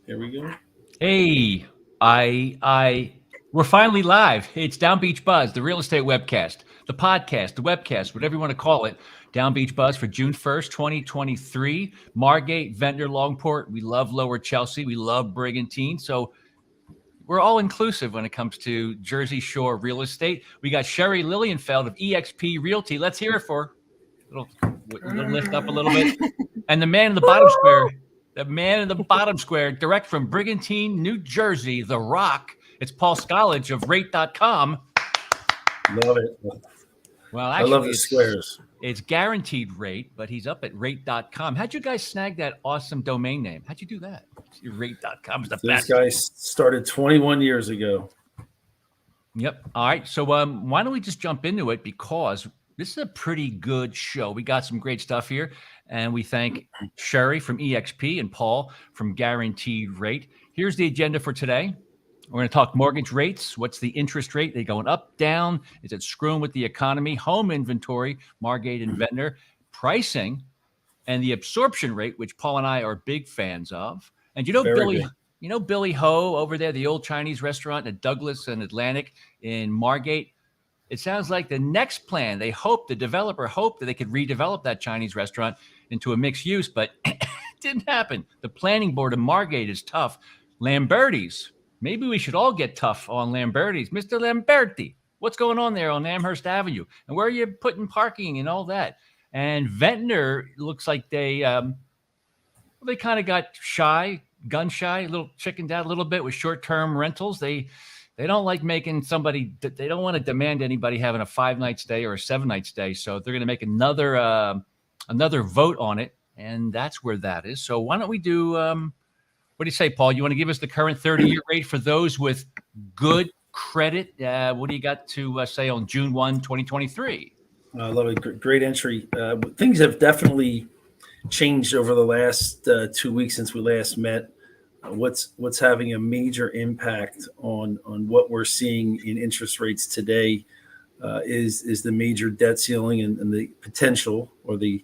Here we go. Hey, we're finally live. It's Down Beach Buzz, the real estate webcast, the podcast, the webcast, whatever you want to call it. Down Beach Buzz for June 1st, 2023. Margate, Ventnor, Longport. We love Lower Chelsea. We love Brigantine. So we're all inclusive when it comes to Jersey Shore real estate. We got Sherry Lilienfeld of EXP Realty. Let's hear it for her. Little lift up a little bit. And the man in the bottom square, direct from Brigantine, New Jersey, The Rock. It's Paul Scollage of Rate.com. Love it. Well, I love actually, the squares. it's guaranteed rate, but he's up at Rate.com. How'd you guys snag that awesome domain name? How'd you do that? Rate.com is the These best. guys started 21 years ago. Yep. All right. So why don't we just jump into it, because this is a pretty good show. We got some great stuff here, and we thank Sherry from EXP and Paul from Guaranteed Rate. Here's the agenda for today. We're going to talk mortgage rates. What's the interest rate? They going up, down? Is it screwing with the economy? Home inventory, Margate and Ventnor, pricing, and the absorption rate, which Paul and I are big fans of. And Billy Ho over there, the old Chinese restaurant at Douglas and Atlantic in Margate. It sounds like the next plan, the developer hoped that they could redevelop that Chinese restaurant into a mixed use, but it didn't happen. The planning board in Margate is tough. Lamberti's, maybe we should all get tough on Lamberti's. Mr. Lamberti, what's going on there on Amherst Avenue? And where are you putting parking and all that? And Ventnor looks like they kind of got gun shy, a little chickened out a little bit with short-term rentals. They don't like making somebody, they don't want to demand anybody having a 5-night stay or a 7-night stay. So they're going to make another vote on it. And that's where that is. So why don't we do, what do you say, Paul? You want to give us the current 30-year rate for those with good credit? What do you got to say on June 1, 2023? I love it. Great entry. Things have definitely changed over the last 2 weeks since we last met. What's having a major impact on what we're seeing in interest rates today is the major debt ceiling and the potential or the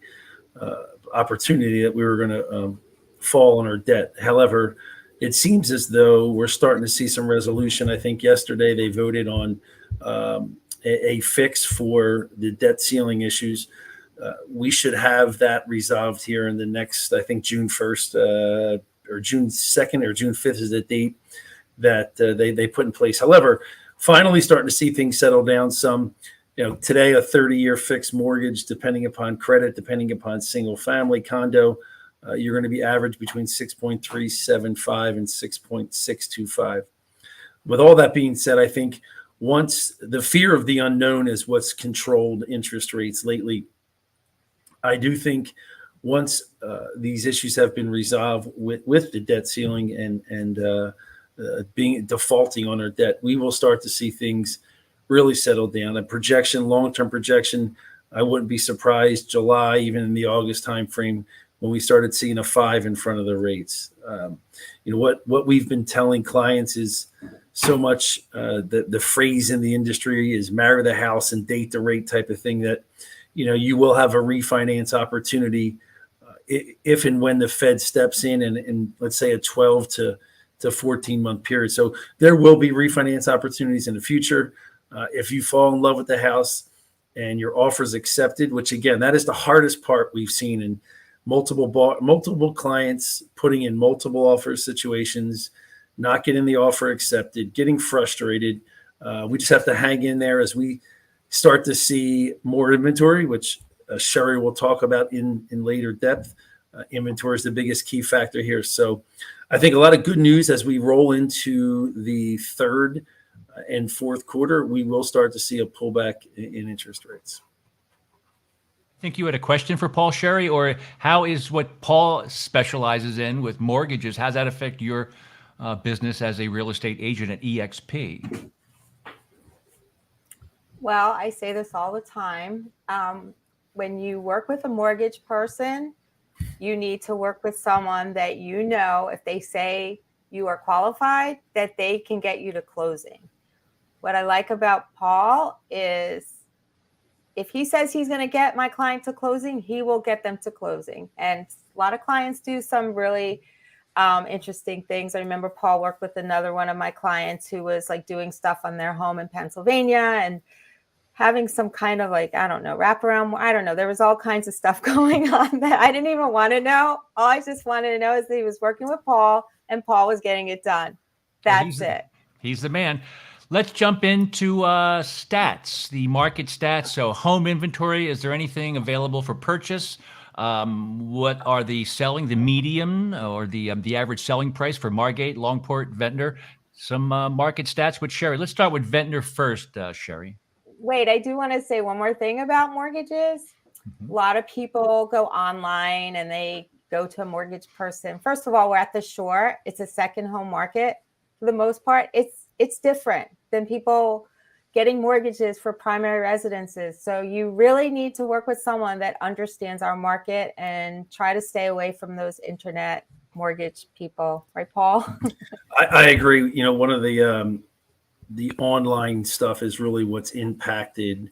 opportunity that we were going to fall on our debt. However, it seems as though we're starting to see some resolution. I think yesterday they voted on a fix for the debt ceiling issues. We should have that resolved here in the next, I think, June 1st or June 2nd or June 5th is the date that they put in place. However, finally starting to see things settle down some. Today, a 30-year fixed mortgage, depending upon credit, depending upon single family condo, you're going to be average between 6.375 and 6.625. With all that being said, I think once the fear of the unknown is what's controlled interest rates lately, I do think once these issues have been resolved with the debt ceiling and being defaulting on our debt, we will start to see things really settle down. A projection, long-term projection, I wouldn't be surprised July, even in the August timeframe, when we started seeing a 5 in front of the rates. What we've been telling clients is so much the phrase in the industry is marry the house and date the rate type of thing, that you will have a refinance opportunity if and when the Fed steps in let's say a 12 to 14 month period. So there will be refinance opportunities in the future. If you fall in love with the house and your offer is accepted, which again, that is the hardest part we've seen in multiple clients putting in multiple offer situations, not getting the offer accepted, getting frustrated. We just have to hang in there as we start to see more inventory, which Sherry will talk about in later depth. Inventory is the biggest key factor here. So I think a lot of good news as we roll into the third and fourth quarter, we will start to see a pullback in interest rates. I think you had a question for Paul, Sherry, or how is what Paul specializes in with mortgages, how does that affect your business as a real estate agent at EXP? Well, I say this all the time. When you work with a mortgage person, you need to work with someone that if they say you are qualified, that they can get you to closing. What I like about Paul is if he says he's going to get my client to closing, he will get them to closing. And a lot of clients do some really interesting things. I remember Paul worked with another one of my clients who was like doing stuff on their home in Pennsylvania and having some kind of like, I don't know, wraparound. I don't know. There was all kinds of stuff going on that I didn't even want to know. All I just wanted to know is that he was working with Paul and Paul was getting it done. That's it. He's the man. Let's jump into stats, the market stats. So home inventory, is there anything available for purchase? What are the median or the average selling price for Margate, Longport, Ventnor? Some market stats with Sherry. Let's start with Ventnor first, Sherry. Wait, I do want to say one more thing about mortgages. A lot of people go online and they go to a mortgage person. First of all, we're at the shore. It's a second home market. For the most part, it's different than people getting mortgages for primary residences. So you really need to work with someone that understands our market and try to stay away from those internet mortgage people. Right, Paul? I agree. You know, one of the online stuff is really what's impacted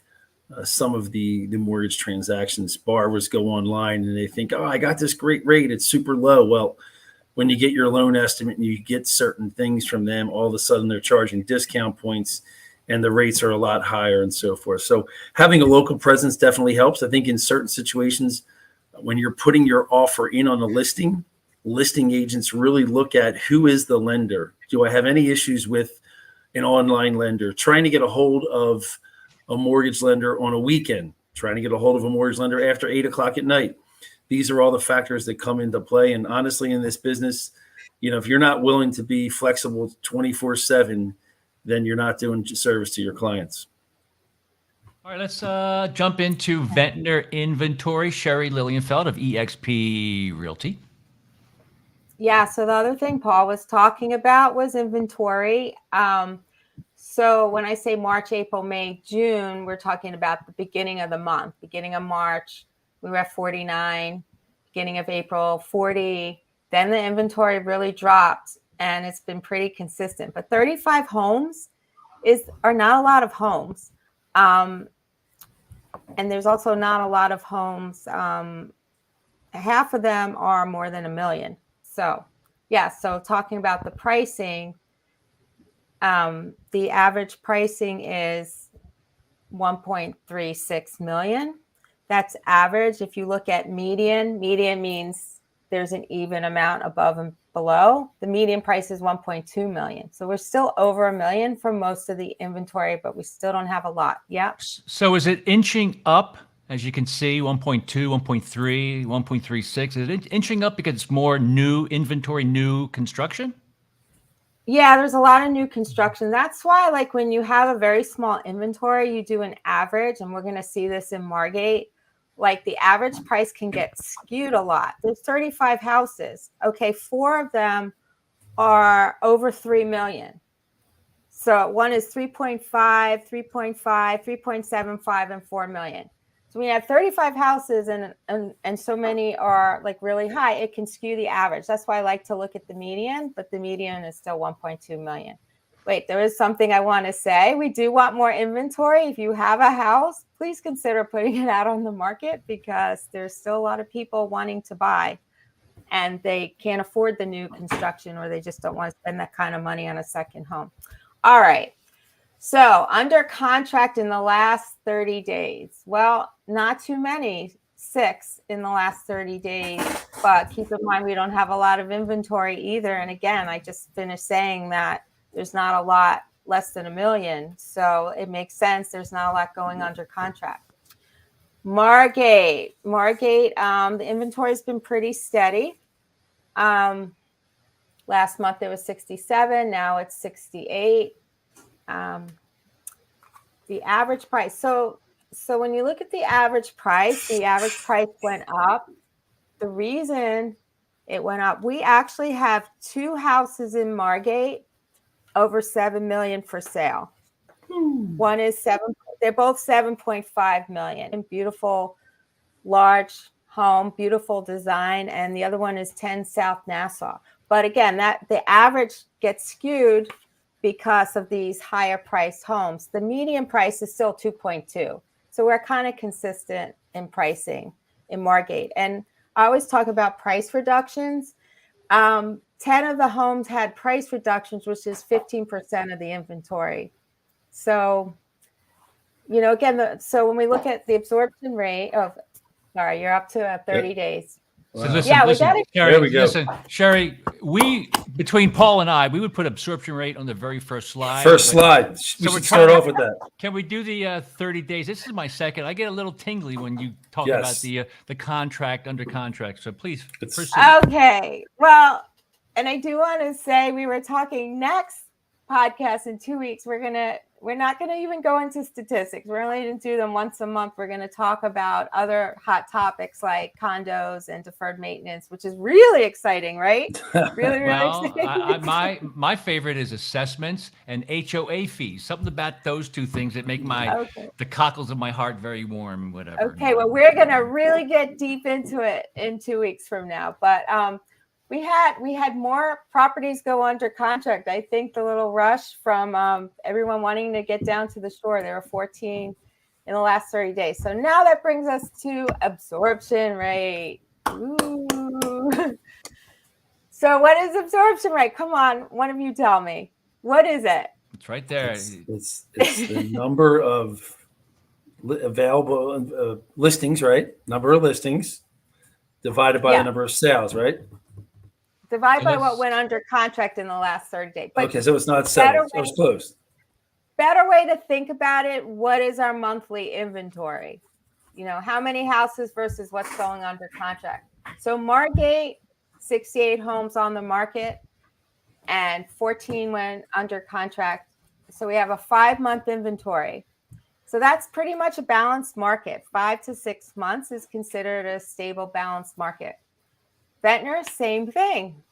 some of the mortgage transactions. Borrowers go online and they think, oh, I got this great rate. It's super low. Well, when you get your loan estimate and you get certain things from them, all of a sudden they're charging discount points and the rates are a lot higher and so forth. So having a local presence definitely helps. I think in certain situations, when you're putting your offer in on a listing agents really look at who is the lender. Do I have any issues with an online lender? Trying to get a hold of a mortgage lender on a weekend, trying to get a hold of a mortgage lender after 8 o'clock at night. These are all the factors that come into play. And honestly, in this business, you know, if you're not willing to be flexible 24/7, then you're not doing service to your clients. All right, let's jump into Ventnor inventory. Sherry Lilienfeld of eXp Realty. Yeah, so the other thing Paul was talking about was inventory. So when I say March, April, May, June, we're talking about the beginning of the month. Beginning of March, we were at 49. Beginning of April, 40. Then the inventory really dropped, and it's been pretty consistent. But 35 homes are not a lot of homes. And there's also not a lot of homes. Half of them are more than $1 million. So, yeah, so talking about the pricing, the average pricing is 1.36 million. That's average. If you look at median means there's an even amount above and below. The median price is 1.2 million. So we're still over $1 million for most of the inventory, but we still don't have a lot. Yep. So is it inching up? As you can see, 1.2, 1.3, 1.36. Is it inching up because it's more new inventory, new construction? Yeah, there's a lot of new construction. That's why, like, when you have a very small inventory, you do an average, and we're going to see this in Margate. Like, the average price can get skewed a lot. There's 35 houses. Okay, 4 of them are over 3 million. So one is 3.5, 3.5, 3.75, and 4 million. So when you have 35 houses and so many are like really high, it can skew the average. That's why I like to look at the median, but the median is still 1.2 million. Wait, there is something I want to say. We do want more inventory. If you have a house, please consider putting it out on the market because there's still a lot of people wanting to buy and they can't afford the new construction or they just don't want to spend that kind of money on a second home. All right. So under contract in the last 30 days. Well, not too many, 6 in the last 30 days, but keep in mind, we don't have a lot of inventory either. And again, I just finished saying that there's not a lot less than $1 million. So it makes sense. There's not a lot going under contract. Margate, the inventory has been pretty steady. Last month it was 67. Now it's 68. The average price. So when you look at the average price went up. The reason it went up, we actually have 2 houses in Margate over 7 million for sale. One is they're both 7.5 million. And beautiful, large home, beautiful design. And the other one is 10 South Nassau. But again, the average gets skewed because of these higher priced homes. The median price is still 2.2. So we're kind of consistent in pricing in Margate. And I always talk about price reductions. 10 of the homes had price reductions, which is 15% of the inventory. So, again, so when we look at the absorption rate, sorry, you're up to 30 days. So Wow. listen, Yeah, we listen, gotta- Sherry, There we go. listen, Sherry, between Paul and I, we would put absorption rate on the very first slide. First but- slide. We So we're should start trying- off with that. Can we do the 30 days? This is my second. I get a little tingly when you talk Yes. about the contract under contract. So please It's- proceed. Okay. Well, and I do want to say we were talking next podcast in 2 weeks. We're not gonna even go into statistics. We're only going to do them once a month. We're going to talk about other hot topics like condos and deferred maintenance, which is really exciting, right? Really, really Well, exciting. my favorite is assessments and HOA fees. Something about those two things that make Okay. the cockles of my heart very warm. Whatever. Okay, well, we're gonna really get deep into it in 2 weeks from now. But we had more properties go under contract. I think the little rush from everyone wanting to get down to the shore. There were 14 in the last 30 days. So now that brings us to absorption rate. Ooh. So what is absorption rate? Come on, one of you tell me. What is it? It's right there. It's the number of available listings, right? Number of listings divided by Yeah. the number of sales, right? Divide by Yes. what went under contract in the last 30 days. But Okay, so it's not seven. better So it's close. better way to think about it, what is our monthly inventory? How many houses versus what's going under contract? So Margate, 68 homes on the market and 14 went under contract. So we have a 5-month inventory. So that's pretty much a balanced market. 5 to 6 months is considered a stable, balanced market. Ventnor, same thing.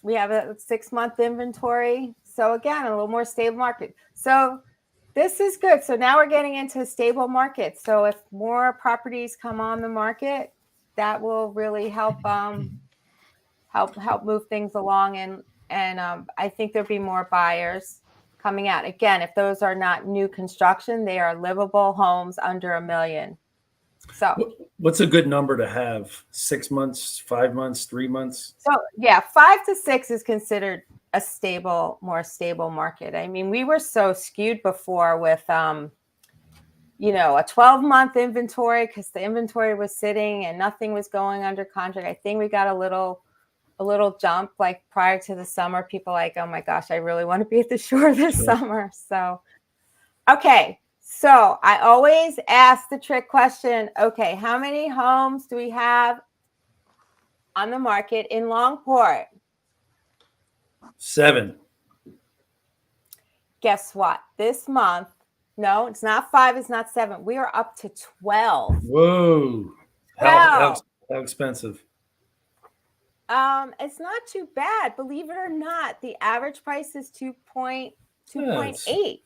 We have a 6-month inventory. So again, a little more stable market. So this is good. So now we're getting into a stable market. So if more properties come on the market, that will really help help move things along. And I think there'll be more buyers coming out. Again, if those are not new construction, they are livable homes under $1 million. So What's a good number to have? 6 months, 5 months, 3 months? So yeah, 5 to 6 is considered a more stable market. I mean, we were so skewed before with, a 12-month inventory because the inventory was sitting and nothing was going under contract. I think we got a little jump like prior to the summer. People like, oh my gosh, I really want to be at the shore this summer. So, okay. So I always ask the trick question. Okay, how many homes do we have on the market in Longport? 7. Guess what? This month, no, it's not 5, it's not 7. We are up to 12. Whoa. How expensive? It's not too bad. Believe it or not, the average price is 2.8. 2.8.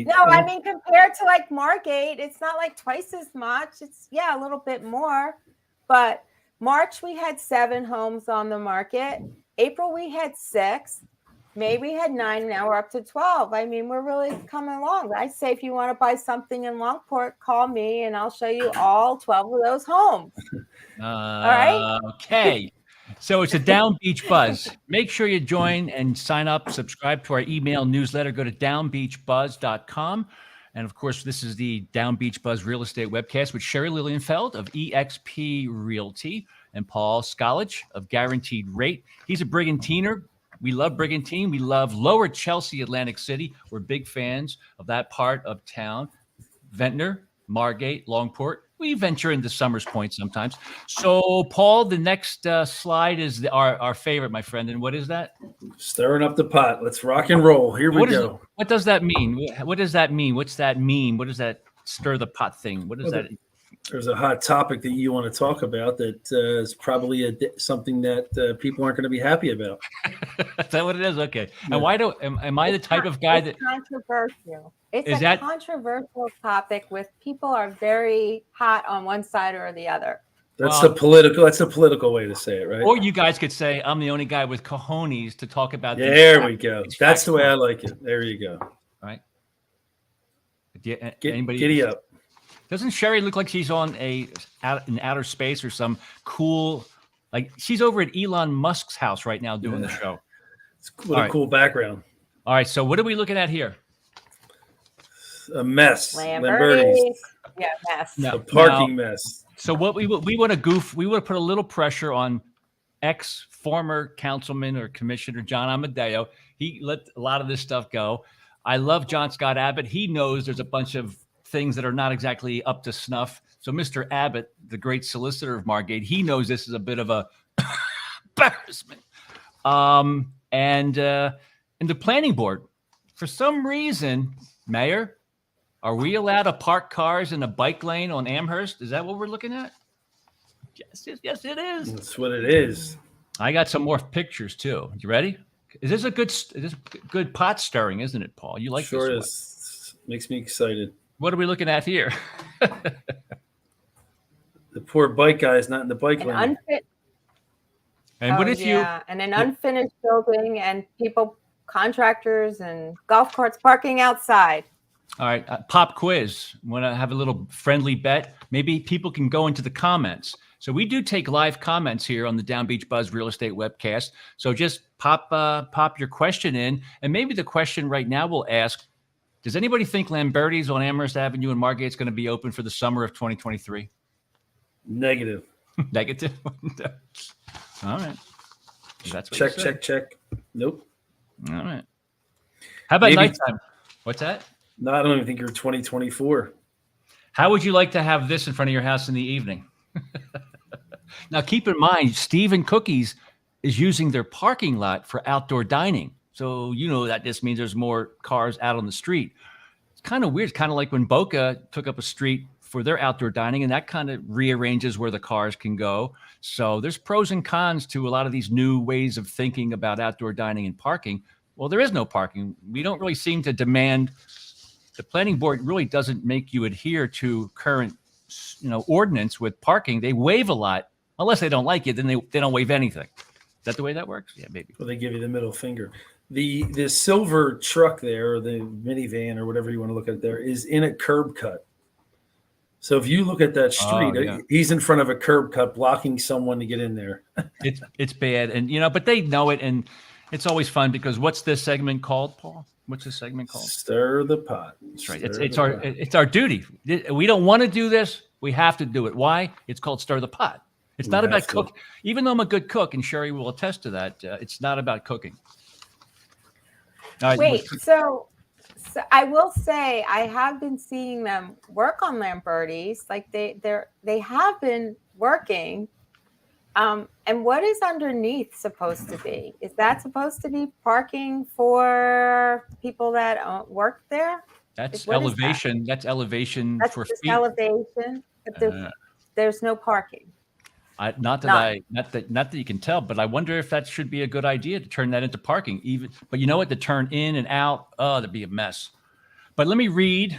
No, I mean, compared to like Margate, it's not like twice as much. It's a little bit more. But March, we had 7 homes on the market. April, we had 6. May, we had 9. Now we're up to 12. I mean, we're really coming along. I say if you want to buy something in Longport, call me and I'll show you all 12 of those homes. All right. Okay. So it's a Down Beach Buzz. Make sure you join and sign up, subscribe to our email newsletter. Go to downbeachbuzz.com. And of course, this is the Down Beach Buzz Real Estate Webcast with Sherry Lilienfeld of eXp Realty and Paul Skollich of Guaranteed Rate. He's a Brigantiner. We love Brigantine. We love Lower Chelsea, Atlantic City. We're big fans of that part of town. Ventnor, Margate, Longport. We venture into Summers Point sometimes. So, Paul, the next slide is our favorite, my friend. And what is that? Stirring up the pot. Let's rock and roll. Here we go. What does that mean? What does that mean? What's that mean? What does that stir the pot thing? What is that? There's a hot topic that you want to talk about that is probably something that people aren't going to be happy about. Is that what it is? Okay. Yeah. And am I the type of guy that controversial? It's Is a that- controversial topic with people are very hot on one side or the other. That's Well- the political. That's a political way to say it, right? Or you guys could say, I'm the only guy with cojones to talk about these There we topics. go. That's the way I like it. There you go. Right? Do you- Get, anybody giddy up. Doesn't Sherry look like she's on in outer space or some cool Like she's over at Elon Musk's house right now doing the show. What a cool background. All right. So what are we looking at here? A mess. Lamberti's. Yeah, mess. A parking mess. So what we want to goof, we want to put a little pressure on former councilman or commissioner John Amadeo. He let a lot of this stuff go. I love John Scott Abbott. He knows there's a bunch of things that are not exactly up to snuff. So Mr. Abbott, the great solicitor of Margate, he knows this is a bit of a embarrassment. And the planning board, for some reason, Mayor, are we allowed to park cars in a bike lane on Amherst? Is that what we're looking at? Yes, it is. That's what it is. I got some more pictures too. You ready? Is this a good pot stirring, isn't it, Paul? You like sure this? Is. Makes me excited. What are we looking at here? The poor bike guy is not in the bike lane. And what if and an unfinished building and contractors and golf carts parking outside. All right, pop quiz. Want to have a little friendly bet? Maybe people can go into the comments. So we do take live comments here on the Down Beach Buzz Real Estate Webcast. So just pop your question in, and maybe the question right now will ask: does anybody think Lamberti's on Amherst Avenue in Margate is going to be open for the summer of 2023? Negative. Negative. All right. That's what check. Nope. All right. How about nighttime? What's that? No, I don't even think you're 2024. How would you like to have this in front of your house in the evening? Now, keep in mind, Steve and Cookies is using their parking lot for outdoor dining. So you know that this means there's more cars out on the street. It's kind of weird. It's kind of like when Boca took up a street for their outdoor dining, and that kind of rearranges where the cars can go. So there's pros and cons to a lot of these new ways of thinking about outdoor dining and parking. Well, there is no parking. We don't really seem to demand. The planning board really doesn't make you adhere to current, ordinance with parking. They waive a lot. Unless they don't like it, then they don't waive anything. Is that the way that works? Yeah, maybe. Well, they give you the middle finger. The silver truck there, or the minivan, or whatever you want to look at there, is in a curb cut. So if you look at that street, he's in front of a curb cut, blocking someone to get in there. It's bad, and but they know it, and it's always fun because what's this segment called, Paul? What's this segment called? Stir the pot. That's right. It's our duty. We don't want to do this. We have to do it. Why? It's called Stir the Pot. It's not about cooking. Even though I'm a good cook, and Sherry will attest to that, it's not about cooking. All right, wait, so I will say I have been seeing them work on Lamberti's. Like they have been working. And what is underneath supposed to be? Is that supposed to be parking for people that work there? That's elevation. That's elevation for just feet. Elevation. But there's no parking. Not that you can tell, but I wonder if that should be a good idea to turn that into parking. But you know what? To turn in and out, that'd be a mess. But let me read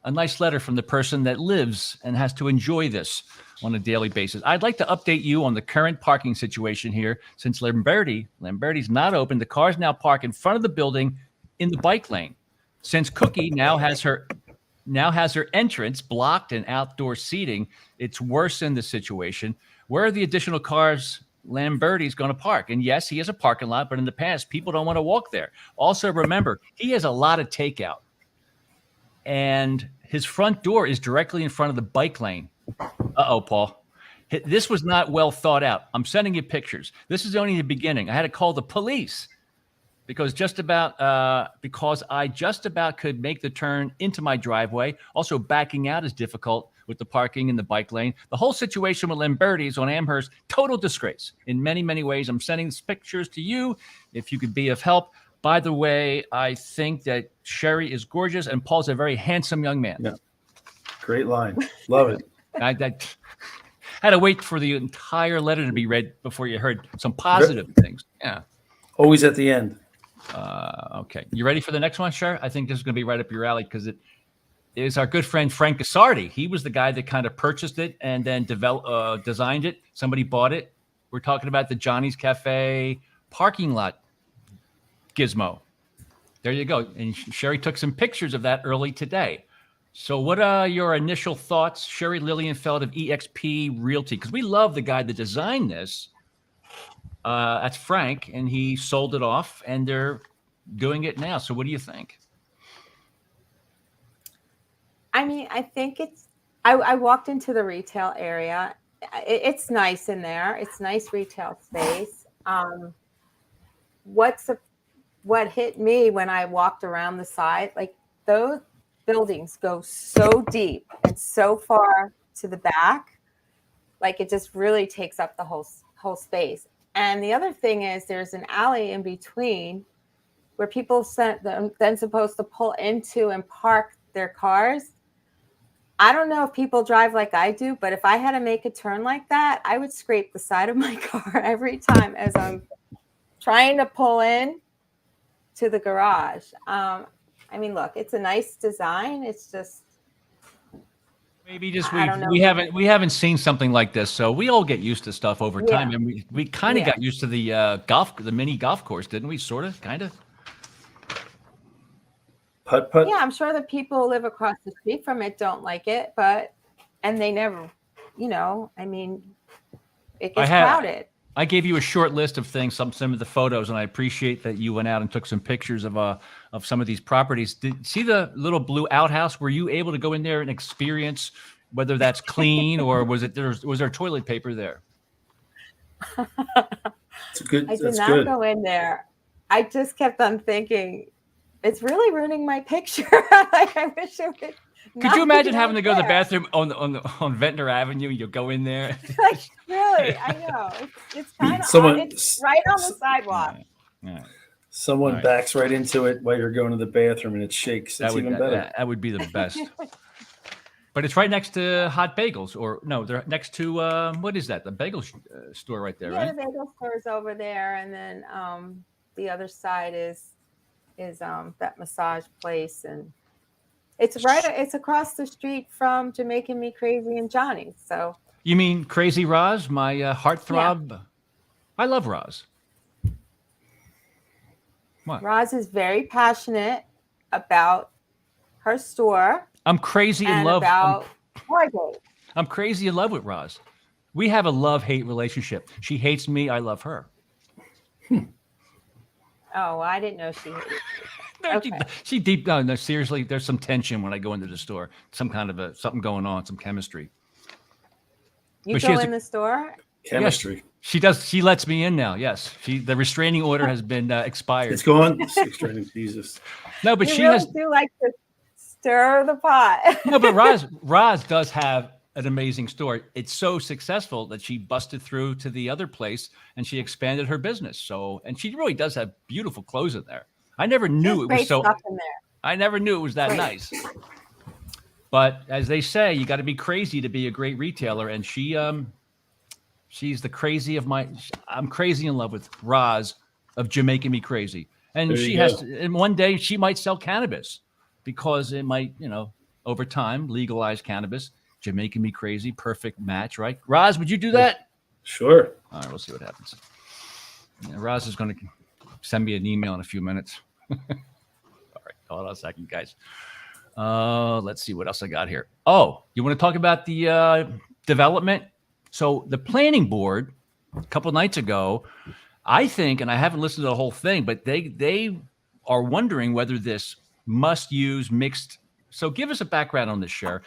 a nice letter from the person that lives and has to enjoy this on a daily basis. I'd like to update you on the current parking situation here. Since Lamberti's not open, the cars now park in front of the building in the bike lane. Since Cookie now has her entrance blocked and outdoor seating, it's worsened the situation. Where are the additional cars Lamberti's going to park? And yes, he has a parking lot, but in the past, people don't want to walk there. Also, remember, he has a lot of takeout. And his front door is directly in front of the bike lane. Uh-oh, Paul. This was not well thought out. I'm sending you pictures. This is only the beginning. I had to call the police because I just about could make the turn into my driveway. Also, backing out is difficult with the parking in the bike lane. The whole situation with Lamberti's on Amherst, total disgrace in many, many ways. I'm sending these pictures to you if you could be of help. By the way, I think that Sherry is gorgeous and Paul's a very handsome young man. Yeah. Great line. Love it. I had to wait for the entire letter to be read before you heard some positive things. Yeah. Always at the end. Okay. You ready for the next one, Sher? I think this is going to be right up your alley because it is our good friend Frank Gassardi. He was the guy that kind of purchased it and then designed it. Somebody bought it. We're talking about the Johnny's Cafe parking lot gizmo. There you go. And Sherry took some pictures of that early today. So what are your initial thoughts, Sherry Lilienfeld of EXP Realty? Because we love the guy that designed this. That's Frank, and he sold it off, and they're doing it now. So what do you think? I mean, I think I walked into the retail area. It's nice in there. It's nice retail space. What hit me when I walked around the side, like those buildings go so deep and so far to the back, like it just really takes up the whole space. And the other thing is there's an alley in between where people then supposed to pull into and park their cars. I don't know if people drive like I do, but if I had to make a turn like that, I would scrape the side of my car every time as I'm trying to pull in to the garage. I mean, look, it's a nice design. It's just maybe just I don't know. we haven't seen something like this, so we all get used to stuff over time, and we kind of got used to the mini golf course, didn't we? Sort of, kind of. Putt. Yeah, I'm sure the people who live across the street from it don't like it, and they never, I mean, it gets crowded. I gave you a short list of things, some of the photos, and I appreciate that you went out and took some pictures of some of these properties. See the little blue outhouse? Were you able to go in there and experience whether that's clean or was there toilet paper there? It's good. I did not go in there. I just kept on thinking, it's really ruining my picture. Like, I wish it would. Could you imagine having to go to the bathroom on Ventnor Avenue? You go in there. Like, really, I know. It's kind of it's right on the sidewalk. Yeah. Someone backs right into it while you're going to the bathroom and it shakes. That's even better. That would be the best. But it's right next to Hot Bagels, or no, they're next to what is that? The bagel store right there, right? Yeah, the bagel store is over there, and then the other side is that massage place, and it's across the street from Jamaican Me Crazy and Johnny's. So you mean Crazy Roz, my heartthrob? Yeah. I love Roz. What? Roz is very passionate about her store. I'm crazy in love. About Margate. I'm crazy in love with Roz. We have a love-hate relationship. She hates me. I love her. Oh, I didn't know she hated you. Okay. She deep down. No, seriously, there's some tension when I go into the store. Some kind of something going on, some chemistry. You go in the store? Chemistry. Yes, she does. She lets me in now. Yes, the restraining order has been expired. It's gone. Restraining Jesus. No, but she really do like to stir the pot. No, but Roz does have an amazing store. It's so successful that she busted through to the other place and she expanded her business. So, and she really does have beautiful clothes in there. I never knew it was so. I never knew it was that nice. But as they say, you got to be crazy to be a great retailer, and she's the crazy of my. I'm crazy in love with Roz of Jamaican Me Crazy, and and one day she might sell cannabis because it might, over time legalize cannabis. Jamaican Me Crazy, perfect match, right? Roz, would you do that? Sure. All right, we'll see what happens. Roz is going to send me an email in a few minutes. All right, hold on a second, guys. Let's see what else I got here. Oh, you want to talk about the development? So the planning board a couple nights ago, I think, and I haven't listened to the whole thing, but they are wondering whether this must-use mixed. So give us a background on this, Cher.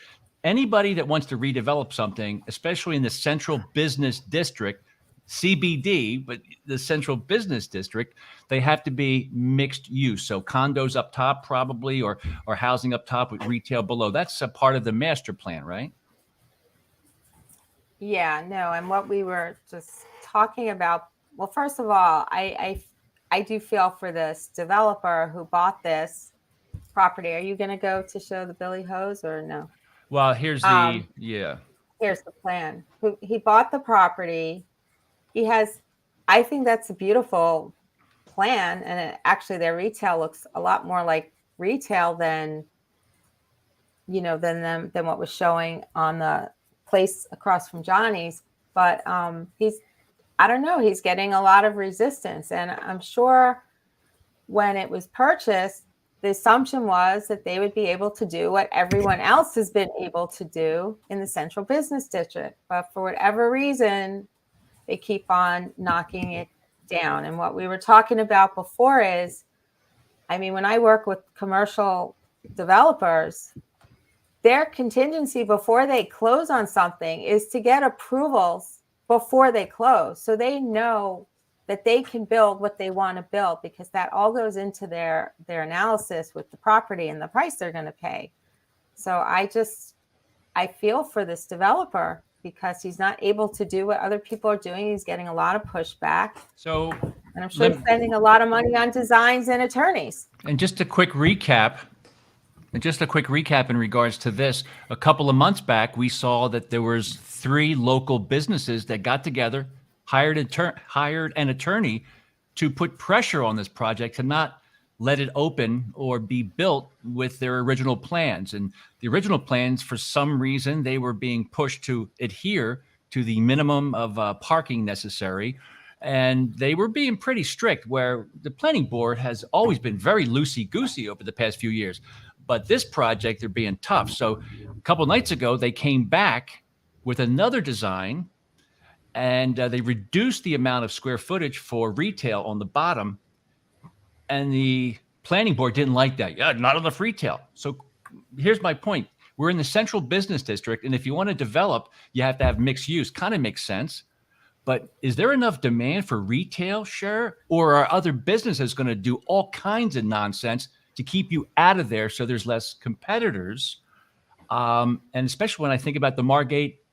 Anybody that wants to redevelop something, especially in the central business district, CBD, but the central business district, they have to be mixed use. So condos up top probably, or housing up top with retail below. That's a part of the master plan, right? Yeah, no. And what we were just talking about, well, first of all, I do feel for this developer who bought this property. Are you going to go to show the Billy Hose or no? Well, here's the Here's the plan. He bought the property. He has, I think that's a beautiful plan, and actually their retail looks a lot more like retail than what was showing on the place across from Johnny's. But I don't know, he's getting a lot of resistance, and I'm sure when it was purchased, the assumption was that they would be able to do what everyone else has been able to do in the central business district. But for whatever reason, they keep on knocking it down. And what we were talking about before is, I mean, when I work with commercial developers, their contingency before they close on something is to get approvals before they close. So they know that they can build what they want to build, because that all goes into their analysis with the property and the price they're going to pay. So I feel for this developer, because he's not able to do what other people are doing. He's getting a lot of pushback. So, and I'm sure he's spending a lot of money on designs and attorneys. and just a quick recap in regards to this. A couple of months back, we saw that there was 3 local businesses that got together, hired an attorney to put pressure on this project to not let it open or be built with their original plans. And the original plans, for some reason, they were being pushed to adhere to the minimum of parking necessary. And they were being pretty strict, where the planning board has always been very loosey-goosey over the past few years. But this project, they're being tough. So a couple of nights ago, they came back with another design, and they reduced the amount of square footage for retail on the bottom. And the planning board didn't like that. Yeah, not enough retail. So here's my point. We're in the central business district, and if you want to develop, you have to have mixed use. Kind of makes sense. But is there enough demand for retail, Sure? Or are other businesses going to do all kinds of nonsense to keep you out of there so there's less competitors? And especially when I think about the Margate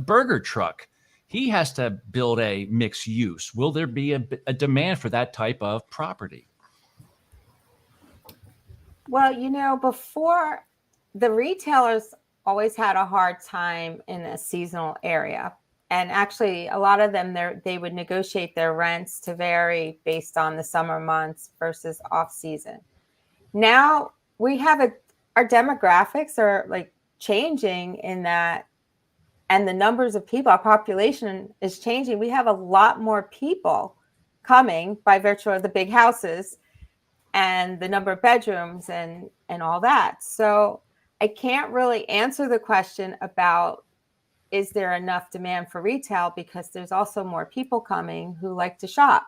burger truck, he has to build a mixed use. Will there be a demand for that type of property? Well, before, the retailers always had a hard time in a seasonal area. And actually, a lot of them, they would negotiate their rents to vary based on the summer months versus off season. Now we have our demographics are like changing in that, and the numbers of people, our population is changing. We have a lot more people coming by virtue of the big houses and the number of bedrooms and all that. So I can't really answer the question about, is there enough demand for retail, because there's also more people coming who like to shop.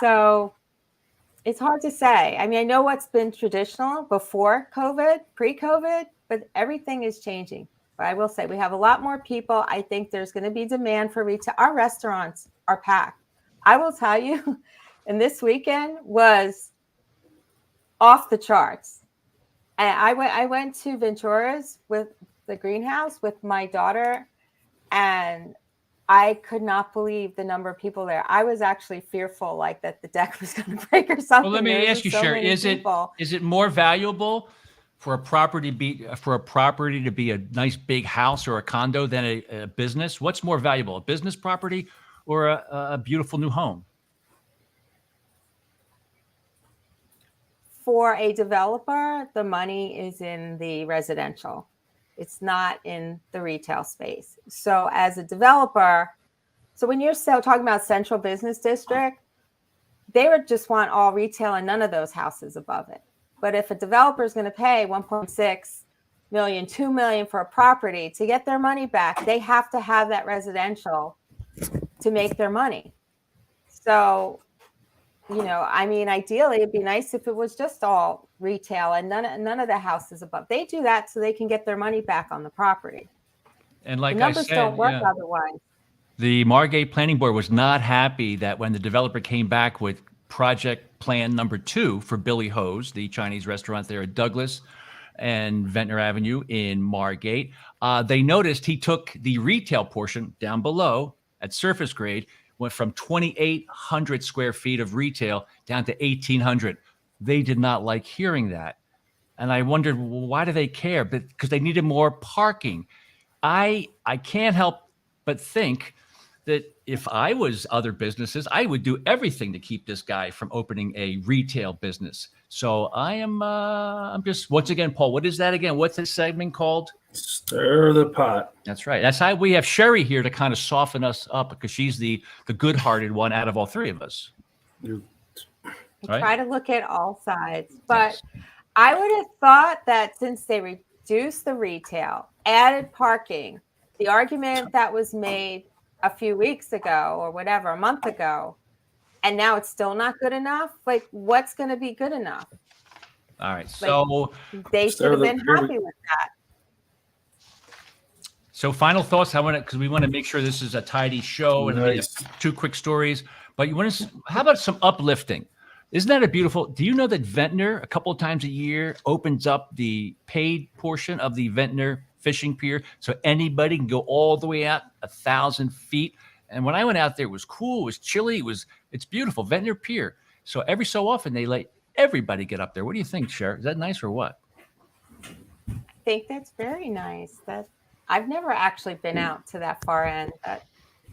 So it's hard to say. I mean, I know what's been traditional before COVID, pre-COVID, but everything is changing. But I will say we have a lot more people. I think there's going to be demand for retail. Our restaurants are packed. I will tell you, and this weekend was off the charts. And I went to Ventura's with the greenhouse with my daughter, and I could not believe the number of people there. I was actually fearful, like that the deck was going to break or something. Well, let me ask you, Sherry, is it more valuable for a property to be a nice big house or a condo than a business? What's more valuable, a business property or a beautiful new home? For a developer, the money is in the residential. It's not in the retail space. So as a developer, so when you're talking about central business district, they would just want all retail and none of those houses above it. But if a developer is going to pay 1.6 million, 2 million for a property, to get their money back, they have to have that residential to make their money. So, I mean, ideally, it'd be nice if it was just all retail and none of the houses above. They do that so they can get their money back on the property. And like the numbers I said, don't work otherwise. The Margate Planning Board was not happy that when the developer came back with project plan number 2 for Billy Ho's, the Chinese restaurant there at Douglas and Ventnor Avenue in Margate, they noticed he took the retail portion down below at surface grade, went from 2,800 square feet of retail down to 1,800. They did not like hearing that. And I wondered, well, why do they care? Because they needed more parking. I can't help but think that if I was other businesses, I would do everything to keep this guy from opening a retail business. So I'm just, once again, Paul, what is that again? What's this segment called? Stir the pot. That's right. That's how we have Sherry here to kind of soften us up, because she's the good-hearted one out of all 3 of us. I try to look at all sides, but yes. I would have thought that since they reduced the retail, added parking, the argument that was made a few weeks ago or whatever, a month ago, and now it's still not good enough. Like, what's going to be good enough? All right. So they should have been happy with that. So final thoughts. Because we want to make sure this is a tidy show and Nice. 2 quick stories. But how about some uplifting? Isn't that a beautiful? Do you know that Ventnor a couple of times a year opens up the paid portion of the Ventnor fishing pier, so anybody can go all the way out 1,000 feet? And when I went out there, it was cool. It was chilly. It's beautiful, Ventnor Pier. So every so often they let everybody get up there. What do you think, Cher? Is that nice or what? I think that's very nice. I've never actually been out to that far end, but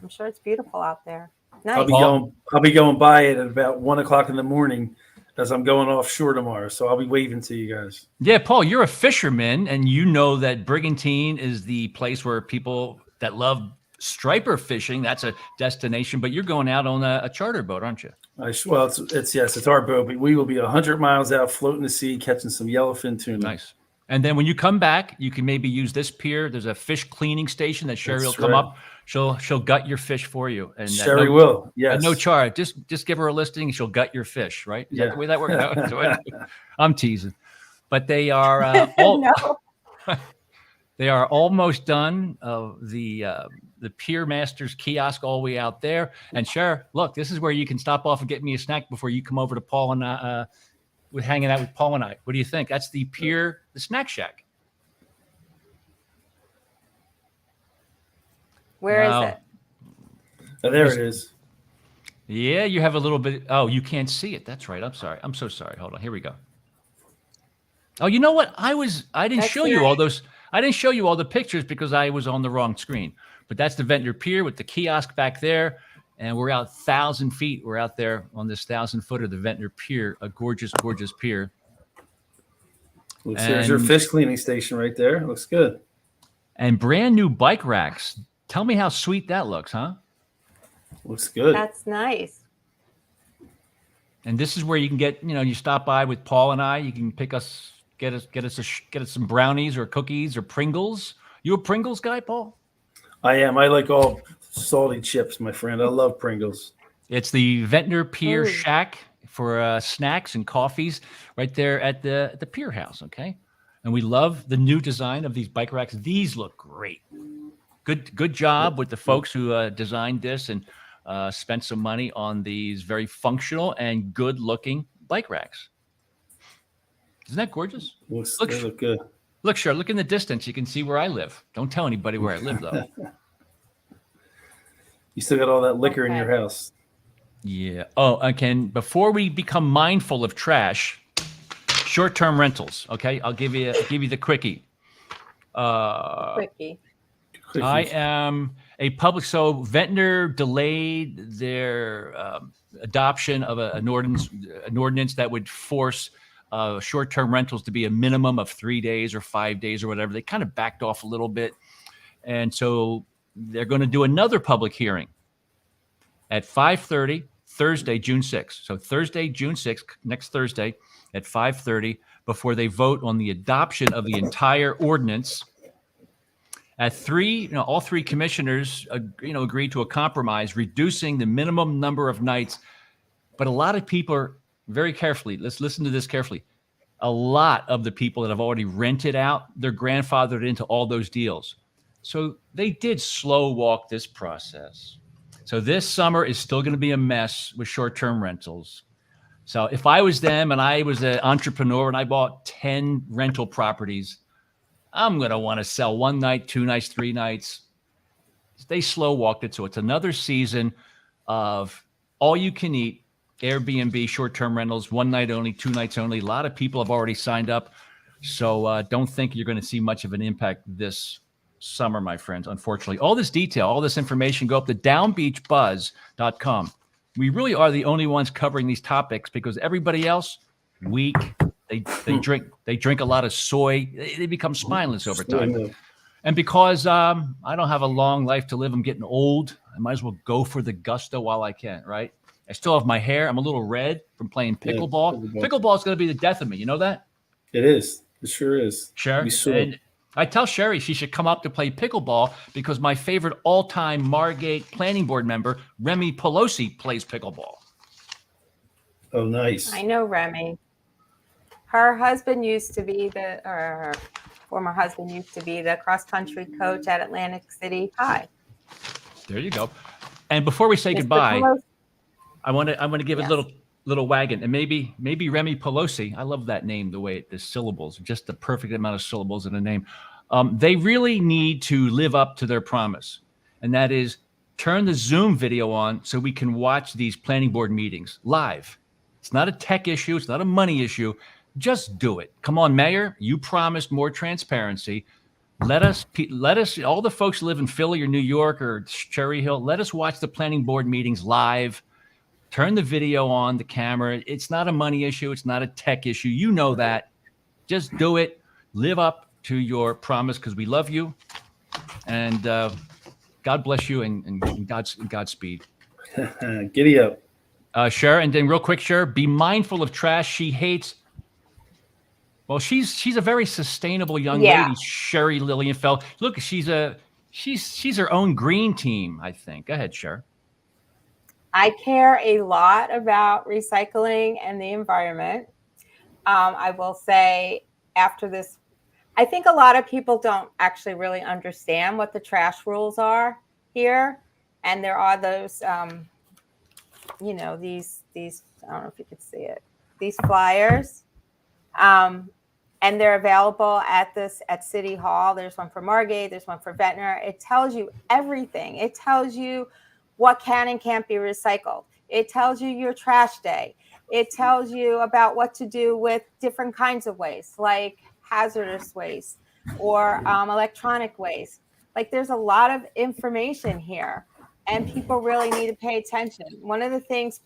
I'm sure it's beautiful out there. Nice. I'll be going by it at about 1 o'clock in the morning as I'm going offshore tomorrow. So I'll be waving to you guys. Yeah, Paul, you're a fisherman, and you know that Brigantine is the place where people that love striper fishing, that's a destination. But you're going out on a charter boat, aren't you? Well, it's our boat, but we will be 100 miles out floating the sea, catching some yellowfin tuna. Nice. And then when you come back, you can maybe use this pier. There's a fish cleaning station that Sherry will come up. She'll gut your fish for you. And Sherry will. Yes. No charge. Just give her a listing and she'll gut your fish, right? Is that the way that works out? I'm teasing. But they are they are almost done. The Pier Masters kiosk all the way out there. And Sherry, look, this is where you can stop off and get me a snack before you come over to Paul and with hanging out with Paul and I. What do you think? That's the pier, the snack shack. Where is it? Oh, there it is. Yeah, you have a little bit. Oh, you can't see it. That's right. I'm sorry. I'm so sorry. Hold on. Here we go. Oh, you know what? I didn't show you all those. I didn't show you all the pictures because I was on the wrong screen. But that's the Ventnor Pier with the kiosk back there. And we're out 1,000 feet. We're out there on this 1,000-footer, the Ventnor Pier, a gorgeous, gorgeous pier. There's your fish cleaning station right there. Looks good. And brand new bike racks. Tell me how sweet that looks, huh? Looks good. That's nice. And this is where you can get, you stop by with Paul and I. You can get us some brownies or cookies or Pringles. You a Pringles guy, Paul? I am. I like all salty chips, my friend. I love Pringles. It's the Ventnor Pier Shack for snacks and coffees right there at the pier house, okay? And we love the new design of these bike racks. These look great. Good job with the folks who designed this and spent some money on these very functional and good-looking bike racks. Isn't that gorgeous? They look good. Look, sure. Look in the distance. You can see where I live. Don't tell anybody where I live, though. You still got all that liquor in your house. Yeah. Oh, again, before we become mindful of trash, short-term rentals. Okay, I'll give you the quickie. Quickie. I am a public. So Ventnor delayed their adoption of an ordinance that would force short-term rentals to be a minimum of 3 days or 5 days or whatever. They kind of backed off a little bit, and so they're going to do another public hearing at 5:30 Thursday, June 6th. So Thursday, June 6th, next Thursday at 5:30, before they vote on the adoption of the entire ordinance. At 3, all 3 commissioners, agreed to a compromise, reducing the minimum number of nights. But a lot of people are very carefully. Let's listen to this carefully. A lot of the people that have already rented out, they're grandfathered into all those deals. So they did slow walk this process. So this summer is still going to be a mess with short-term rentals. So if I was them and I was an entrepreneur and I bought 10 rental properties, I'm going to want to sell 1 night, 2 nights, 3 nights. They slow walked it. So it's another season of all you can eat, Airbnb, short-term rentals, 1 night only, 2 nights only. A lot of people have already signed up. So don't think you're going to see much of an impact this summer, my friends, unfortunately. All this detail, all this information, go up to DownbeachBUZZ.com. We really are the only ones covering these topics because everybody else, weak. They drink a lot of soy. They become spineless over time. And because I don't have a long life to live, I'm getting old. I might as well go for the gusto while I can, right? I still have my hair. I'm a little red from playing pickleball. Pickleball is going to be the death of me. You know that? It is. It sure is. Sure. And I tell Sherry she should come up to play pickleball because my favorite all-time Margate planning board member, Remy Pelosi, plays pickleball. Oh, nice. I know Remy. Her husband used to be her former husband used to be the cross-country coach at Atlantic City High. There you go. And before we say Mr. goodbye, Pelosi. I want to give Yes. a little wagon, and maybe Remy Pelosi. I love that name, the way the syllables, just the perfect amount of syllables in a name. They really need to live up to their promise, and that is turn the Zoom video on so we can watch these planning board meetings live. It's not a tech issue. It's not a money issue. Just do it. Come on, Mayor. You promised more transparency. Let us, all the folks who live in Philly or New York or Cherry Hill, let us watch the planning board meetings live. Turn the video on, the camera. It's not a money issue. It's not a tech issue. You know that. Just do it. Live up to your promise because we love you. And God bless you and Godspeed. Giddy up. Cher, and then real quick, Cher, be mindful of trash. She hates. Well, she's a very sustainable young lady, Sherry Lilienfeld. Look, she's her own green team, I think. Go ahead, Cher. I care a lot about recycling and the environment. I will say after this, I think a lot of people don't actually really understand what the trash rules are here. And there are those, these, I don't know if you could see it, these flyers. And they're available at City Hall. There's one for Margate. There's one for Ventnor. It tells you everything. It tells you what can and can't be recycled. It tells you your trash day. It tells you about what to do with different kinds of waste, like hazardous waste or electronic waste. Like there's a lot of information here, and people really need to pay attention. One of the things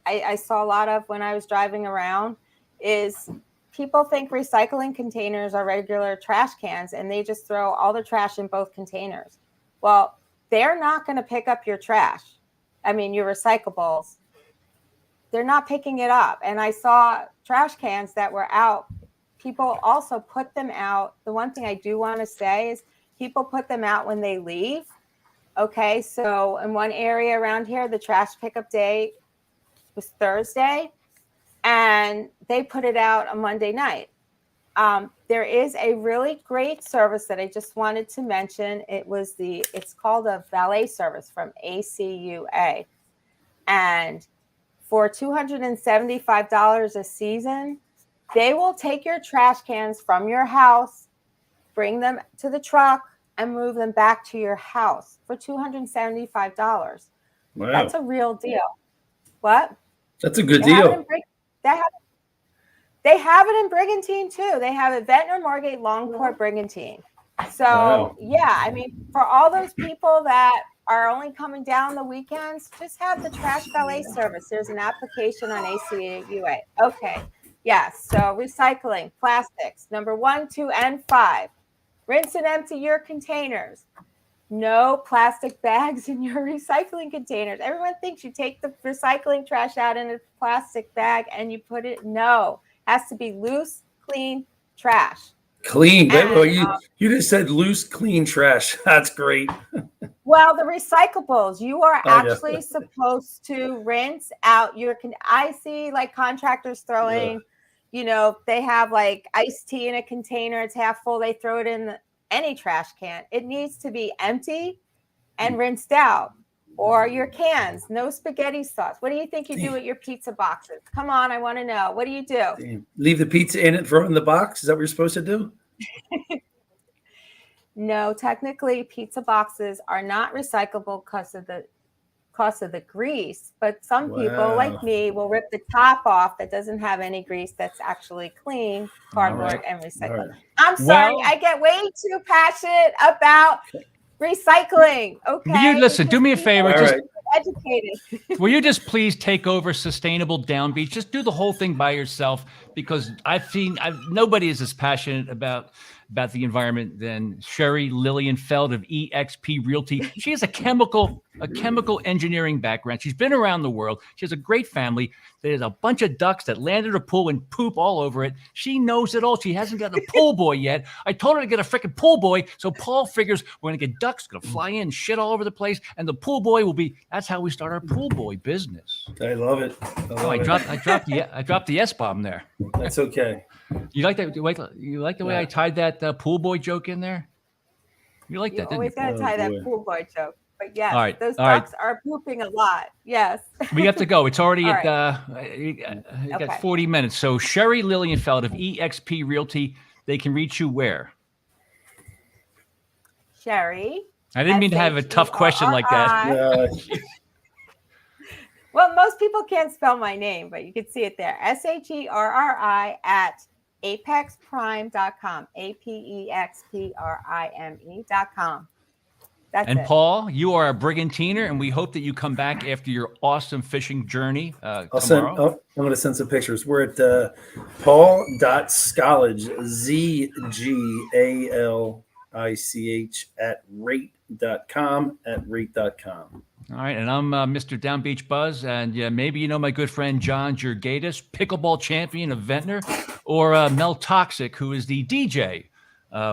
I saw a lot of when I was driving around is people think recycling containers are regular trash cans and they just throw all the trash in both containers. Well, they're not going to pick up your trash. I mean, your recyclables, they're not picking it up. And I saw trash cans that were out. People also put them out. The one thing I do want to say is people put them out when they leave. Okay, so in one area around here, the trash pickup day was Thursday. And they put it out on Monday night. There is a really great service that I just wanted to mention. It's called a valet service from ACUA. And for $275 a season, they will take your trash cans from your house, bring them to the truck, and move them back to your house for $275. Wow. That's a real deal. What? That's a good deal. They have it in Brigantine too. They have it Ventnor, Margate, Longport, Brigantine. So yeah, I mean, for all those people that are only coming down the weekends, just have the trash valet service. There's an application on ACUA. Okay. Yes. So recycling, plastics, number 1, 2, and 5. Rinse and empty your containers. No plastic bags in your recycling containers. Everyone thinks you take the recycling trash out in a plastic bag and you put it. No, it has to be loose, clean trash. Clean. And, you just said loose, clean trash. That's great. Well, the recyclables, you are actually supposed to rinse out your. I see like contractors throwing, they have like iced tea in a container. It's half full. They throw it in any trash can. It needs to be empty and rinsed out. Or your cans, no spaghetti sauce. What do you think you do with your pizza boxes? Come on, I want to know. What do you do? Damn. Leave the pizza in it, throw it in the box? Is that what you're supposed to do? No, technically pizza boxes are not recyclable because of the grease. But some people like me will rip the top off that doesn't have any grease, that's actually clean cardboard and recycle. Right. I'm sorry, I get way too passionate about recycling. Okay. You listen, do me a favor. Just educated. Will you just please take over Sustainable Down Beach? Just do the whole thing by yourself, because nobody is as passionate about about the environment than Sherry Lilienfeld of EXP Realty. She has a chemical engineering background. She's been around the world. She has a great family. There's a bunch of ducks that land in her pool and poop all over it. She knows it all. She hasn't got a pool boy yet. I told her to get a freaking pool boy. So Paul figures we're going to get ducks, going to fly in, shit all over the place. And the pool boy will be, that's how we start our pool boy business. I love it. I dropped the S-bomb there. That's okay. You like that? You like the way I tied that pool boy joke in there? You like that, didn't you? Always got to tie that pool boy joke. But yes, all right, those ducks are pooping a lot. Yes. We have to go. It's already All at you got 40 minutes. So Sherry Lilienfeld of EXP Realty, they can reach you where? Sherry. I didn't mean to have a tough question like that. Well, most people can't spell my name, but you can see it there. SHERRI at apexprime.com. APEXPRIME.com. That's and it. Paul, you are a brigantiner, and we hope that you come back after your awesome fishing journey tomorrow. I'm going to send some pictures. We're at paul.scollage, ZGALICH at rate.com, All right, and I'm Mr. Down Beach Buzz, and maybe you know my good friend John Jurgatis, pickleball champion of Ventnor, or Mel Toxic, who is the DJ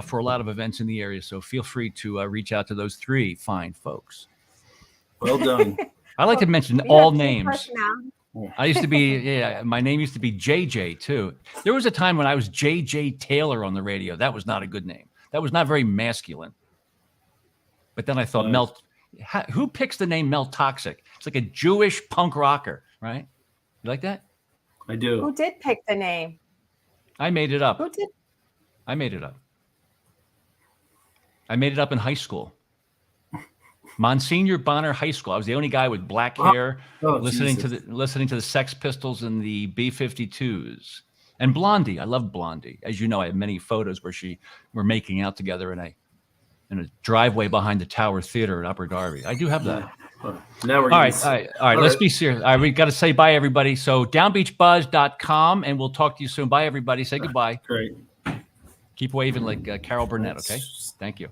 for a lot of events in the area. So feel free to reach out to those three fine folks. Well done. I like to mention all names. I used to be, my name used to be JJ too. There was a time when I was JJ Taylor on the radio. That was not a good name. That was not very masculine. But then I thought, Mel, who picks the name Mel Toxic? It's like a Jewish punk rocker, right? You like that? I do. Who did pick the name? I made it up. Who did? I made it up. I made it up in high school. Monsignor Bonner High School. I was the only guy with black hair listening to the Sex Pistols and the B-52s. And Blondie. I love Blondie. As you know, I have many photos where we're making out together in a driveway behind the Tower Theater in Upper Darby. I do have that. Now we're all right. Let's be serious. All right, we got to say bye, everybody. So downbeachbuzz.com, and we'll talk to you soon. Bye, everybody. Say goodbye. Great. Keep waving like Carol Burnett, okay? Thank you.